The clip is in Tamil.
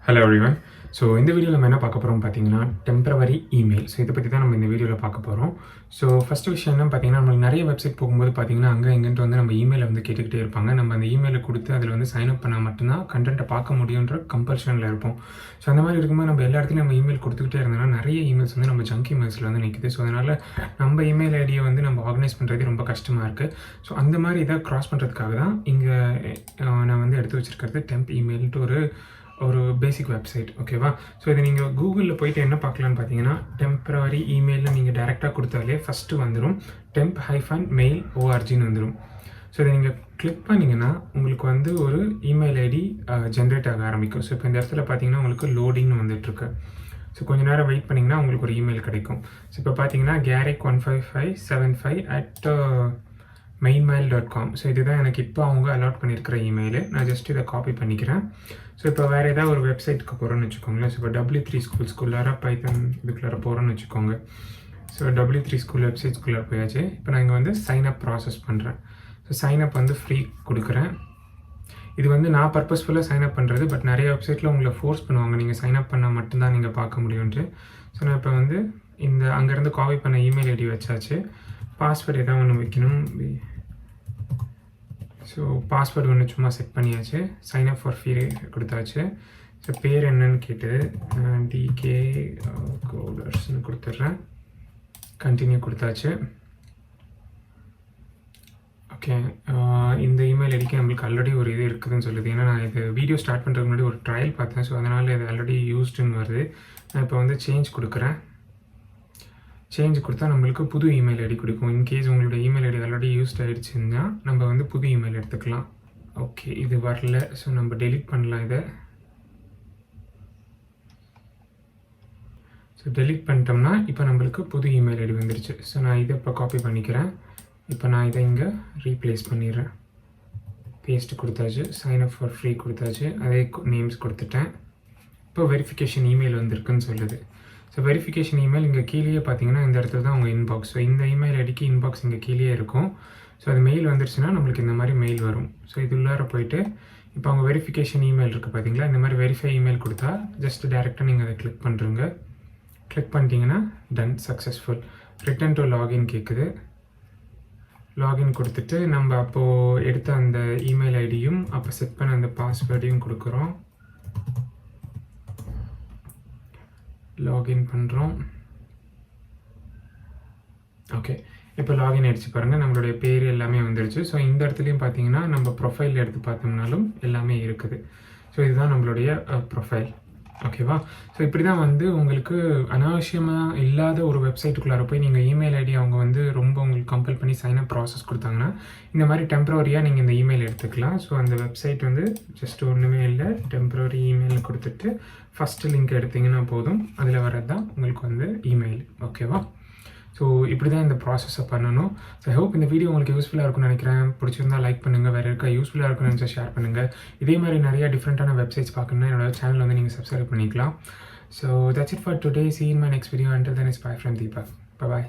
Hello everyone. ஸோ இந்த வீடியோவில் நம்ம என்ன பார்க்க போகிறோம் பார்த்தீங்கன்னா டெம்பரவரி இமெயில். ஸோ இதை பற்றி தான் நம்ம இந்த வீடியோவில் பார்க்க போகிறோம். ஸோ ஃபஸ்ட்டு விஷயம் என்ன பார்த்தீங்கன்னா, நம்மளுக்கு நிறைய வெப்சைட் போகும்போது பார்த்தீங்கன்னா அங்கே எங்கேன்ட்டு வந்து நம்ம இமெயிலை வந்து கேட்டுக்கிட்டே இருப்பாங்க. நம்ம அந்த இமெயிலை கொடுத்து அதில் வந்து சைன் அப் பண்ணால் மட்டும்தான் கண்டென்ட்டை பார்க்க முடியுன்ற கம்பல்ஷனில் இருப்போம். ஸோ அந்த மாதிரி இருக்கும்போது நம்ம எல்லா இடத்துலையும் நம்ம இமெயில் கொடுத்துக்கிட்டே இருந்தோம்னா நிறைய இமெயில்ஸ் வந்து நம்ம ஜங்க் இமெயில்ஸில் வந்து நிற்குது. ஸோ அதனால் நம்ம இமெயில் ஐடியை வந்து நம்ம ஆர்கனைஸ் பண்ணுறது ரொம்ப கஷ்டமாக இருக்குது. ஸோ அந்த மாதிரி இதை க்ராஸ் பண்ணுறதுக்காக தான் இங்கே நான் வந்து எடுத்து வச்சுருக்கிறது டெம்ப் இமெயில்ட்டு ஒரு பேசிக் வெப்சைட். ஓகேவா? ஸோ இதை நீங்கள் கூகுளில் போய்ட்டு என்ன பார்க்கலான்னு பார்த்தீங்கன்னா, டெம்பரரி இமெயிலில் நீங்கள் டேரெக்டாக கொடுத்தாலே ஃபஸ்ட்டு வந்துடும் temp-mail orgன்னு வந்துடும். ஸோ இதை நீங்கள் கிளிக் பண்ணிங்கன்னா உங்களுக்கு வந்து ஒரு இமெயில் ஐடி ஜென்ரேட் ஆக ஆரம்பிக்கும். ஸோ இப்போ இந்த இடத்துல பார்த்தீங்கன்னா உங்களுக்கு லோடிங்னு வந்துட்டுருக்கு. ஸோ கொஞ்சம் நேரம் வெயிட் பண்ணிங்கன்னா உங்களுக்கு ஒரு இமெயில் கிடைக்கும். ஸோ இப்போ பார்த்தீங்கன்னா garrick15575@mainmail.com. ஸோ இதுதான் எனக்கு இப்போ அவங்க அலாட் பண்ணியிருக்கிற இமெயிலு. நான் ஜஸ்ட் இதை காப்பி பண்ணிக்கிறேன். ஸோ இப்போ வேறு ஏதாவது ஒரு வெப்சைட்டுக்கு போகிறோன்னு வச்சுக்கோங்களேன். ஸோ இப்போ W3 ஸ்கூல்ஸ்குள்ளார பைத்தன் இதுக்குள்ளார போகிறோன்னு வச்சுக்கோங்க. ஸோ W3 ஸ்கூல் வெப்சைட்ஸ்குள்ளார போயாச்சு. இப்போ நான் இங்கே வந்து சைன் அப் ப்ராசஸ் பண்ணுறேன். ஸோ சைன் அப் வந்து ஃப்ரீ கொடுக்குறேன். இது வந்து நான் பர்பஸ்ஃபுல்லாக சைன் அப் பண்ணுறது. பட் நிறைய வெப்சைட்டில் உங்களை ஃபோர்ஸ் பண்ணுவாங்க, நீங்கள் சைன் அப் பண்ணால் மட்டும்தான் நீங்கள் பார்க்க முடியும்ட்டு. ஸோ நான் இப்போ வந்து அங்கேருந்து காப்பி பண்ண இமெயில் ஐடி வச்சாச்சு. பாஸ்வேர்டு எதாவது ஒன்று வைக்கணும். ஸோ பாஸ்வேர்டு ஒன்று சும்மா செட் பண்ணியாச்சு. சைன் அப் ஃபார் ஃப்ரீ கொடுத்தாச்சு. ஸோ பேர் என்னன்னு கேட்டது டிகே கோடர்ஸ்னு கொடுத்துட்றேன். கண்டினியூ கொடுத்தாச்சு. ஓகே, இந்த இமெயில் ஐடிக்கு நம்மளுக்கு ஆல்ரெடி ஒரு இது இருக்குதுன்னு சொல்லுது. ஏன்னா நான் இது வீடியோ ஸ்டார்ட் பண்ணுறதுக்கு முன்னாடி ஒரு ட்ரையல் பார்த்தேன். ஸோ அதனால் இது ஆல்ரெடி யூஸ்டுன்னு வருது. நான் இப்போ வந்து சேஞ்ச் கொடுக்குறேன். சேஞ்ச் கொடுத்தா நம்மளுக்கு புது இமெயில் ஐடி கொடுக்கும். இன்கேஸ் உங்களோட இமெயில் ஐடி ஆல்ரெடி யூஸ்ட் ஆகிடுச்சுன்னா நம்ம வந்து புது இமெயில் எடுத்துக்கலாம். ஓகே, இது வரல. ஸோ நம்ம டெலிட் பண்ணலாம் இதை. ஸோ டெலிட் பண்ணிட்டோம்னா இப்போ நம்மளுக்கு புது இமெயில் ஐடி வந்துருச்சு. ஸோ நான் இதை இப்போ காப்பி பண்ணிக்கிறேன். இப்போ நான் இதை இங்கே ரீப்ளேஸ் பண்ணிடுறேன். பேஸ்ட் கொடுத்தாச்சு. சைன் அப் ஃபார் ஃப்ரீ கொடுத்தாச்சு. அதே நேம்ஸ் கொடுத்துட்டேன். இப்போ வெரிஃபிகேஷன் இமெயில் வந்திருக்குன்னு சொல்லுது. ஸோ வெரிஃபிகேஷன் இமெயில் இங்கே கீழே பார்த்தீங்கன்னா இந்த இடத்துல தான் உங்கள் இன்பாக்ஸ். ஸோ இந்த இமெயில் ஐடிக்கு இன்பாக்ஸ் இங்கே கீழே இருக்கும். ஸோ அது மெயில் வந்துருச்சுன்னா நம்மளுக்கு இந்த மாதிரி மெயில் வரும். ஸோ இது உள்ளார போயிட்டு இப்போ அவங்க வெரிஃபிகேஷன் இமெயில் இருக்குது பார்த்தீங்களா, இந்த மாதிரி வெரிஃபை இமெயில் கொடுத்தா ஜஸ்ட் டேரெக்டாக நீங்கள் அதை கிளிக் பண்ணுறீங்க. கிளிக் பண்ணிட்டீங்கன்னா done successful. Return to login கேட்குது. லாகின் கொடுத்துட்டு நம்ம அப்போது எடுத்த அந்த இமெயில் ஐடியும் அப்போ செட் பண்ண அந்த பாஸ்வேர்டையும் கொடுக்குறோம். லாகின் பண்ணுறோம். ஓகே, இப்போ லாகின் ஆகிடுச்சு பாருங்கள். நம்மளுடைய பேர் எல்லாமே வந்துடுச்சு. ஸோ இந்த இடத்துலையும் பார்த்தீங்கன்னா நம்ம ப்ரொஃபைல் எடுத்து பார்த்தோம்னாலும் எல்லாமே இருக்குது. ஸோ இதுதான் நம்மளுடைய ப்ரொஃபைல். ஓகேவா? ஸோ இப்படி தான் வந்து உங்களுக்கு அனாவசியமாக இல்லாத ஒரு வெப்சைட்டுக்குள்ளார போய் நீங்கள் இமெயில் ஐடி அவங்க வந்து ரொம்ப உங்களுக்கு கம்பல் பண்ணி சைன் அப் ப்ராசஸ் கொடுத்தாங்கன்னா இந்த மாதிரி டெம்பரரியாக நீங்கள் இந்த இமெயில் எடுத்துக்கலாம். ஸோ அந்த வெப்சைட் வந்து ஜஸ்ட் ஒன்றுமே இல்லை, டெம்பரரி இமெயில் கொடுத்துட்டு ஃபஸ்ட்டு லிங்க் எடுத்திங்கன்னா போதும். அதில் வர்றது தான் உங்களுக்கு வந்து இமெயில். ஓகேவா? ஸோ இப்படி தான் இந்த ப்ராசஸை பண்ணணும். ஸோ ஐ ஹோப் இந்த வீடியோ உங்களுக்கு யூஸ்ஃபுல்லாக இருக்கும்னு நினைக்கிறேன். பிடிச்சிருந்தா லைக் பண்ணுங்கள். வேறு இருக்கா யூஸ்ஃபுல்லாக இருக்குன்னு நினச்சா ஷேர் பண்ணுங்கள். இதே மாதிரி நிறைய டிஃப்ரெண்ட்டான வெப்சைட்ஸ் பார்க்கணுன்னா என்னோட சேனல் வந்து நீங்கள் சப்ஸ்கிரைப் பண்ணிக்கலாம். So that's it for today. See you in my next video. Until then, it's bye from Deepak. Bye-bye.